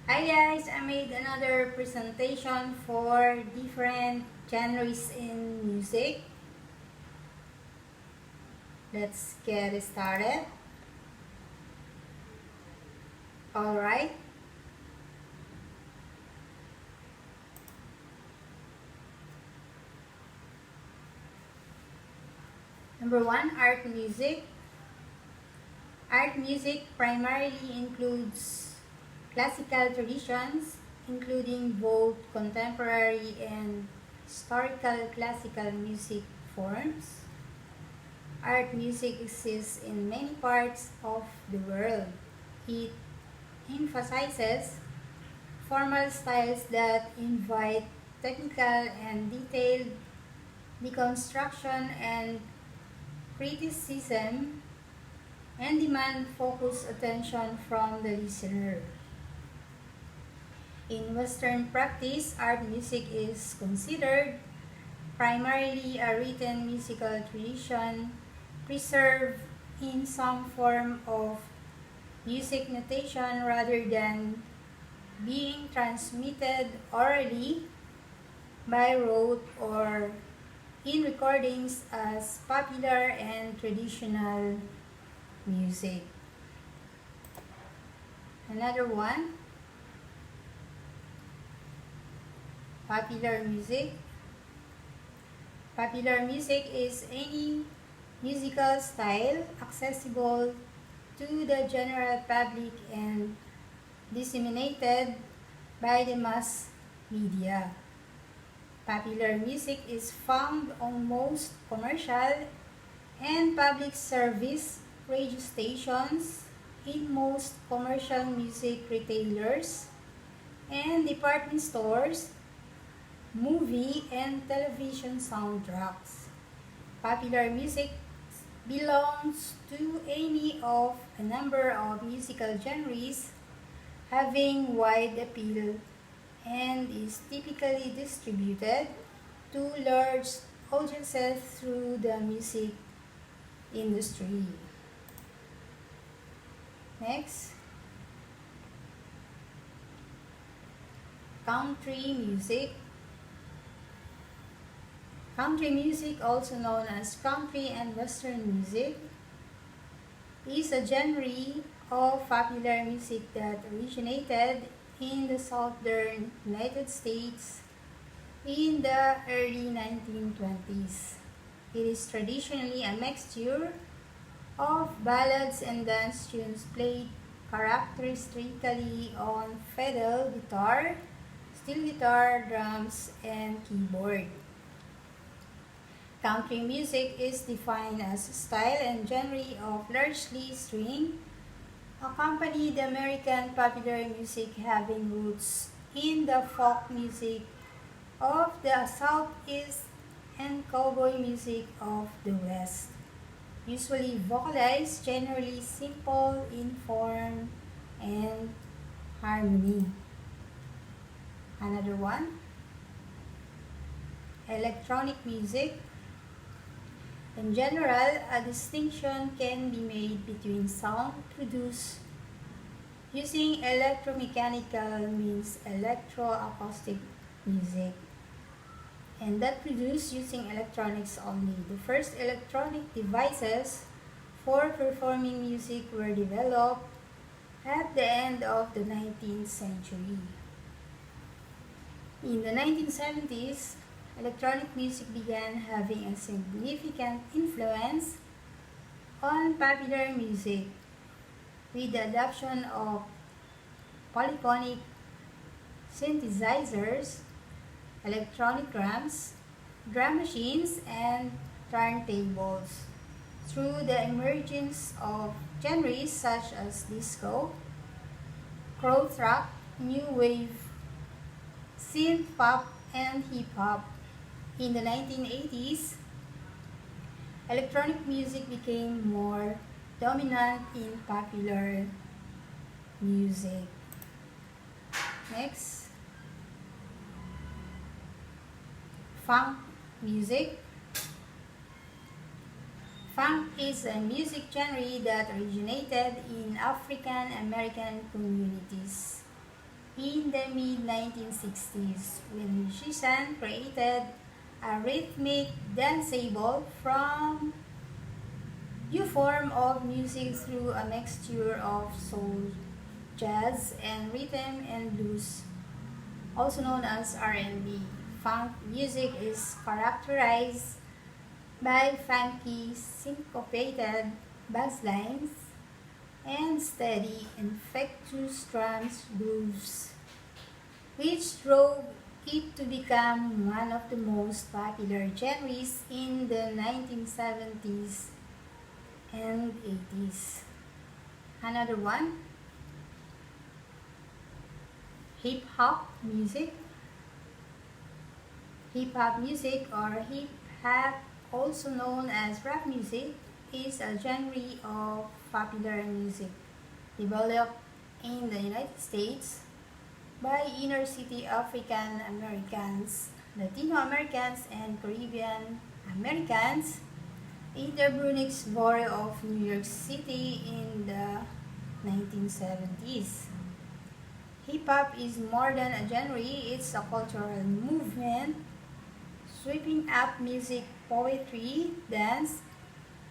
Hi guys, I made another presentation for different genres in music. Let's get started. Alright. Number one, art music. Art music primarily includes classical traditions, including both contemporary and historical classical music forms. Art music exists in many parts of the world. It emphasizes formal styles that invite technical and detailed deconstruction and criticism and demand focused attention from the listener. In Western practice, art music is considered primarily a written musical tradition preserved in some form of music notation rather than being transmitted orally by rote or in recordings as popular and traditional music. Another one, popular music. Popular music is any musical style accessible to the general public and disseminated by the mass media. Popular music is found on most commercial and public service radio stations, in most commercial music retailers and department stores, movie and television soundtracks. Popular music belongs to any of a number of musical genres having wide appeal and is typically distributed to large audiences through the music industry. Next, country music. Country music, also known as country and western music, is a genre of popular music that originated in the southern United States in the early 1920s. It is traditionally a mixture of ballads and dance tunes played characteristically on fiddle guitar, steel guitar, drums, and keyboard. Country music is defined as a style and genre of largely string accompanied American popular music having roots in the folk music of the Southeast and cowboy music of the West. Usually vocalized, generally simple in form and harmony. Another one, electronic music. In general, a distinction can be made between sound produced using electromechanical means electroacoustic music and that produced using electronics only. The first electronic devices for performing music were developed at the end of the 19th century. In the 1970s, electronic music began having a significant influence on popular music with the adoption of polyphonic synthesizers, electronic drums, drum machines, and turntables. Through the emergence of genres such as disco, krautrock, new wave, synth pop, and hip hop. In the 1980s, electronic music became more dominant in popular music. Next, funk music. Funk is a music genre that originated in African American communities. in the mid-1960s when musicians created a rhythmic danceable from new form of music through a mixture of soul, jazz, and rhythm and blues, also known as R&B. Funk music is characterized by funky, syncopated bass lines and steady, infectious drums grooves, which drove it to become one of the most popular genres in the 1970s and 80s. Another one, hip hop music. Hip hop music or hip hop, also known as rap music, is a genre of popular music developed in the United States by inner city African Americans, Latino Americans, and Caribbean Americans in the Bronx borough of New York City in the 1970s. Hip hop is more than a genre, it's a cultural movement sweeping up music, poetry, dance,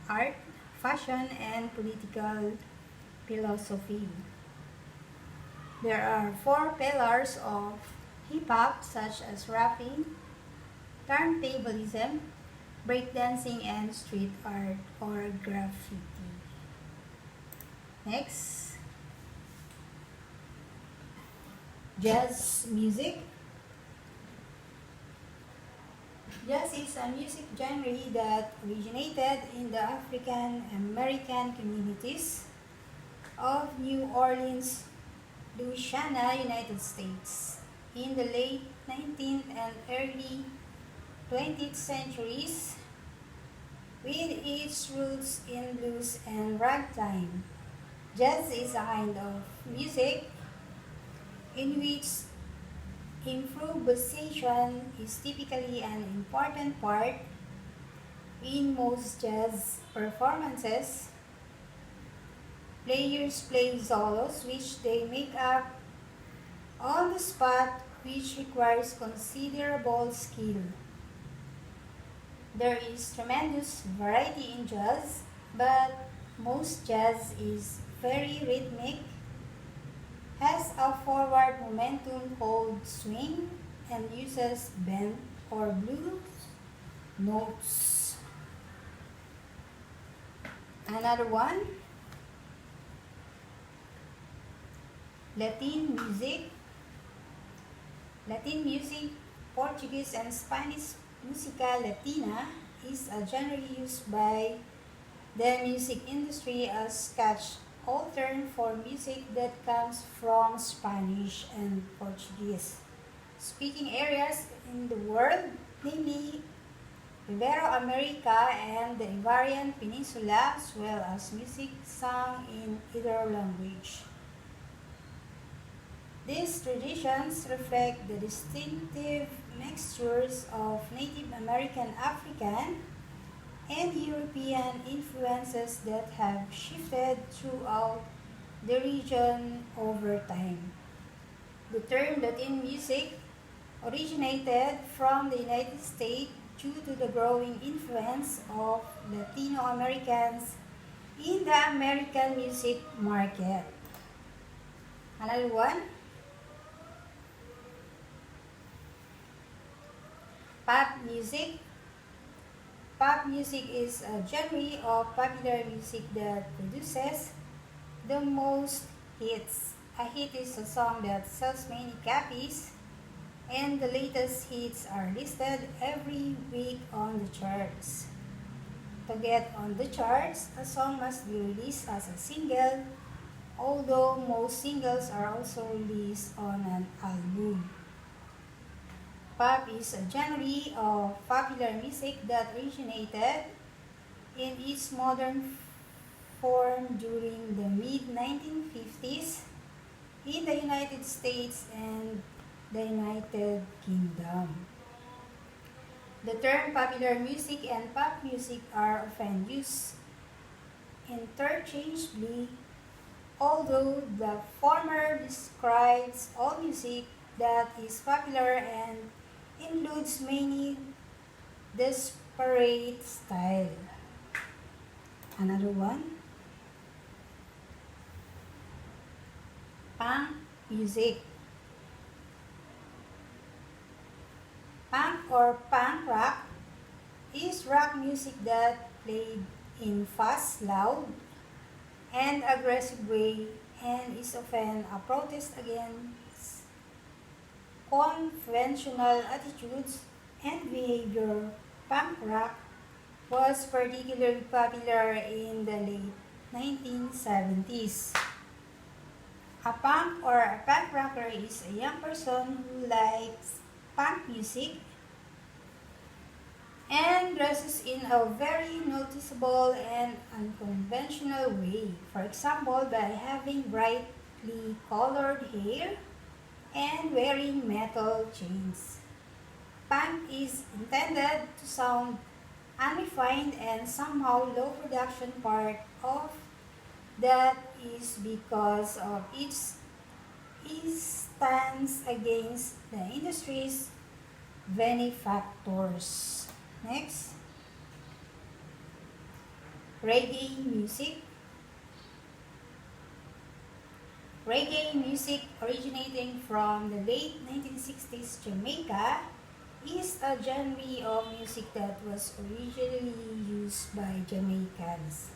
art, fashion, and political philosophy. There are four pillars of hip hop, such as rapping, turntablism, breakdancing, and street art or graffiti. Next, jazz music. Jazz is a music genre that originated in the African American communities of New Orleans, Louisiana, United States in the late 19th and early 20th centuries, with its roots in blues and ragtime. Jazz is a kind of music in which improvisation is typically an important part in most jazz performances. Players play solos which they make up on the spot, which requires considerable skill. There is tremendous variety in jazz, but most jazz is very rhythmic, has a forward momentum called swing, and uses bend or blues notes. Another one, Latin music. Latin music, Portuguese and Spanish música latina, is a genre used by the music industry as catch-all term for music that comes from Spanish and Portuguese speaking areas in the world, namely Ibero-America and the Iberian Peninsula, as well as music sung in either language. These traditions reflect the distinctive mixtures of Native American, African, and European influences that have shifted throughout the region over time. The term Latin music originated from the United States due to the growing influence of Latino Americans in the American music market. Another one, pop music. Pop music is a genre of popular music that produces the most hits. A hit is a song that sells many copies, and the latest hits are listed every week on the charts. To get on the charts, a song must be released as a single, although most singles are also released on an album. Pop is a genre of popular music that originated in its modern form during the mid-1950s in the United States and the United Kingdom. The term popular music and pop music are often used interchangeably, although the former describes all music that is popular and includes many disparate styles. Another one, punk music. Punk or punk rock is rock music that played in fast, loud, and aggressive way and is often a protest against conventional attitudes and behavior. Punk rock was particularly popular in the late 1970s. A punk or a punk rocker is a young person who likes punk music and dresses in a very noticeable and unconventional way. For example, by having brightly colored hair and wearing metal chains. Punk is intended to sound unrefined and somehow low production. Part of that is because of its stance against the industry's benefactors. Next, reggae music. Reggae music, originating from the late 1960s Jamaica, is a genre of music that was originally used by Jamaicans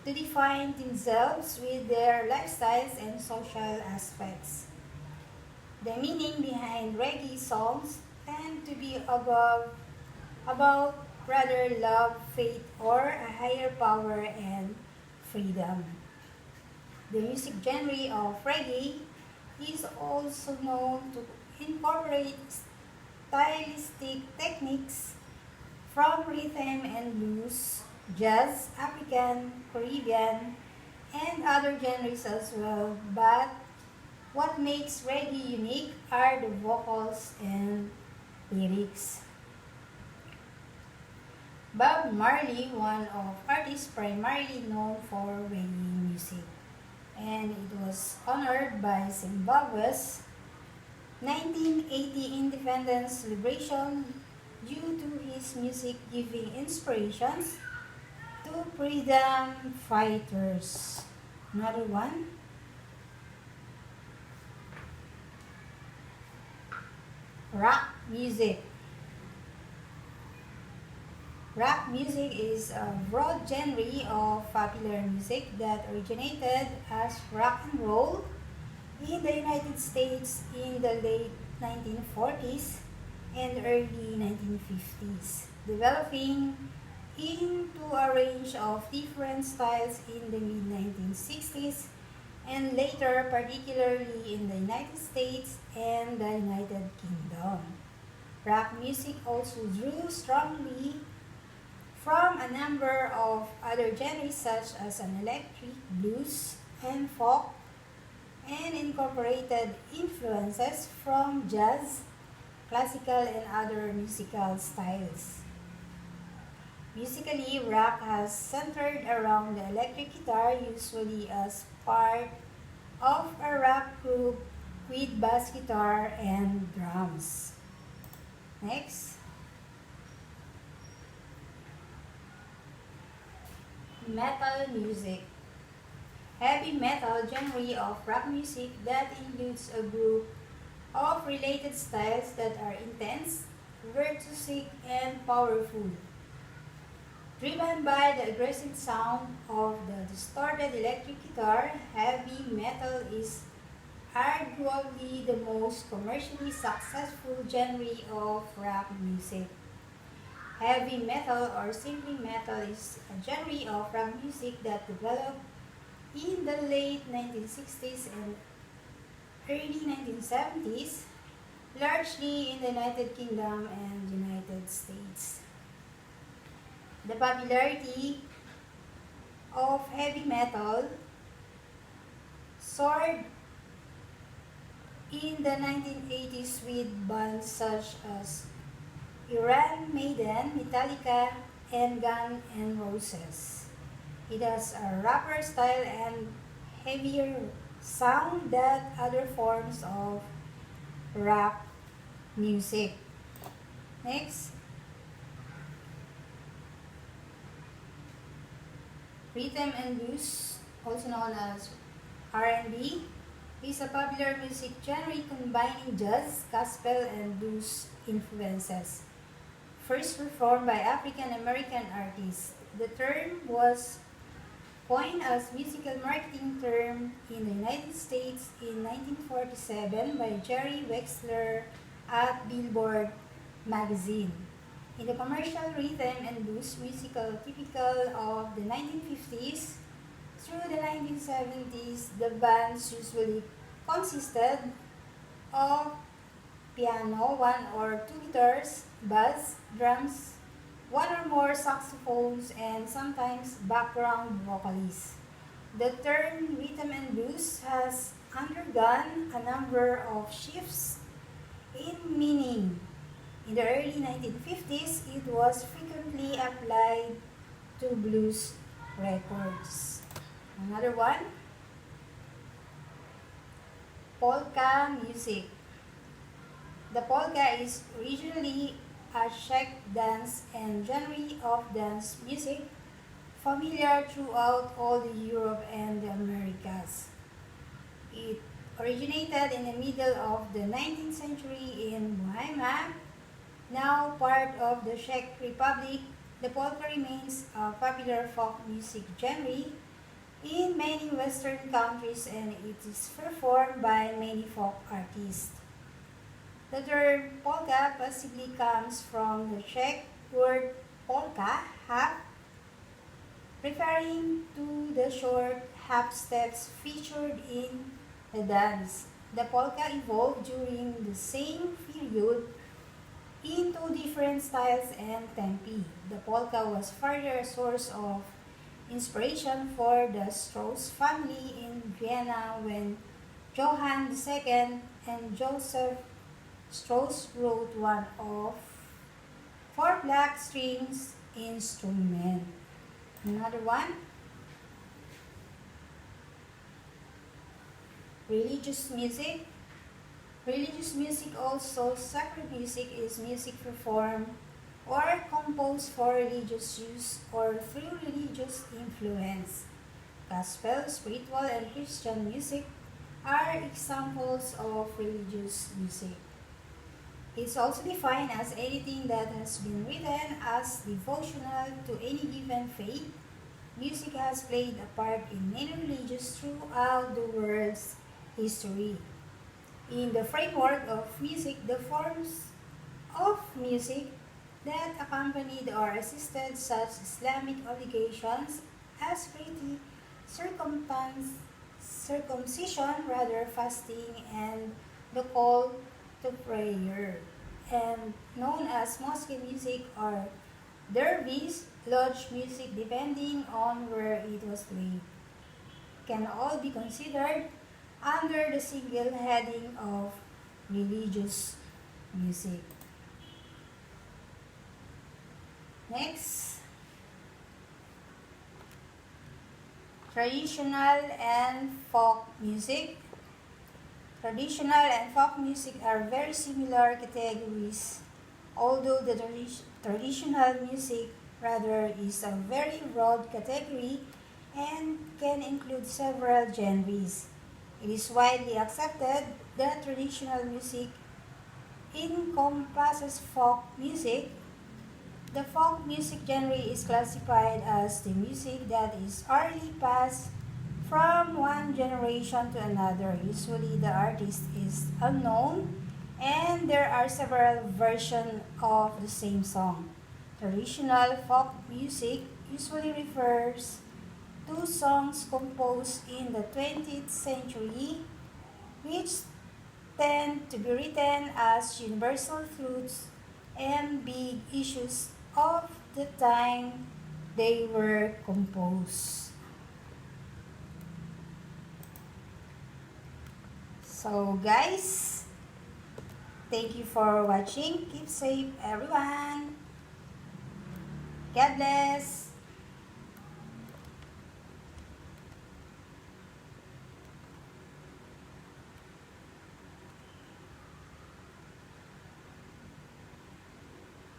to define themselves with their lifestyles and social aspects. The meaning behind reggae songs tend to be about rather love, faith, or a higher power and freedom. The music genre of reggae is also known to incorporate stylistic techniques from rhythm and blues, jazz, African, Caribbean, and other genres as well. But what makes reggae unique are the vocals and lyrics. Bob Marley, one of artists primarily known for reggae music, and it was honored by Zimbabwe's 1980 independence celebration due to his music giving inspirations to freedom fighters. Another one, rock music. Rock music is a broad genre of popular music that originated as rock and roll in the United States in the late 1940s and early 1950s, developing into a range of different styles in the mid-1960s and later, particularly in the United States and the United Kingdom. Rock music also drew strongly from a number of other genres such as an electric, blues, and folk, and incorporated influences from jazz, classical, and other musical styles. Musically, rock has centered around the electric guitar, usually as part of a rock group with bass guitar and drums. Next, metal music. Heavy metal genre of rock music that includes a group of related styles that are intense, virtuosic, and powerful. Driven by the aggressive sound of the distorted electric guitar, heavy metal is arguably the most commercially successful genre of rock music. Heavy metal, or simply metal, is a genre of rock music that developed in the late 1960s and early 1970s, largely in the United Kingdom and United States. The popularity of heavy metal soared in the 1980s with bands such as Iron Maiden, Metallica, and Guns N' Roses. It has a rapper style and heavier sound than other forms of rap music. Next, rhythm and blues, also known as R&B, is a popular music genre combining jazz, gospel, and blues influences. First performed by African American artists, the term was coined as musical marketing term in the United States in 1947 by Jerry Wexler at Billboard magazine. In the commercial rhythm and blues musical typical of the 1950s through the 1970s, the bands usually consisted of piano, one or two guitars, bass, drums, one or more saxophones, and sometimes background vocalists. The term rhythm and blues has undergone a number of shifts in meaning. In the early 1950s, it was frequently applied to blues records. Another one, polka music. The polka is originally a Czech dance and genre of dance music familiar throughout all the Europe and the Americas. It originated in the middle of the 19th century in Bohemia, now part of the Czech Republic. The polka remains a popular folk music genre in many Western countries, and it is performed by many folk artists. The term polka possibly comes from the Czech word polka, half, referring to the short half steps featured in the dance. The polka evolved during the same period into different styles and tempi. The polka was further a source of inspiration for the Strauss family in Vienna when Johann II and Joseph Strauss wrote one of four black strings instrument. Another one, religious music. Religious music, also sacred music, is music performed or composed for religious use or through religious influence. Gospel, spiritual, and Christian music are examples of religious music. It's also defined as anything that has been written as devotional to any given faith. Music has played a part in many religions throughout the world's history. In the framework of music, the forms of music that accompanied or assisted such Islamic obligations as piety, circumcision, fasting, and the call to prayer, and known as mosque music or dervish lodge music, depending on where it was played, can all be considered under the single heading of religious music. Next, traditional and folk music. Traditional and folk music are very similar categories, although the traditional music rather is a very broad category and can include several genres. It is widely accepted that traditional music encompasses folk music. The folk music genre is classified as the music that is orally passed from one generation to another. Usually the artist is unknown and there are several versions of the same song. Traditional folk music usually refers to songs composed in the 20th century, which tend to be written as universal truths and big issues of the time they were composed. So guys, thank you for watching. Keep safe everyone. God bless.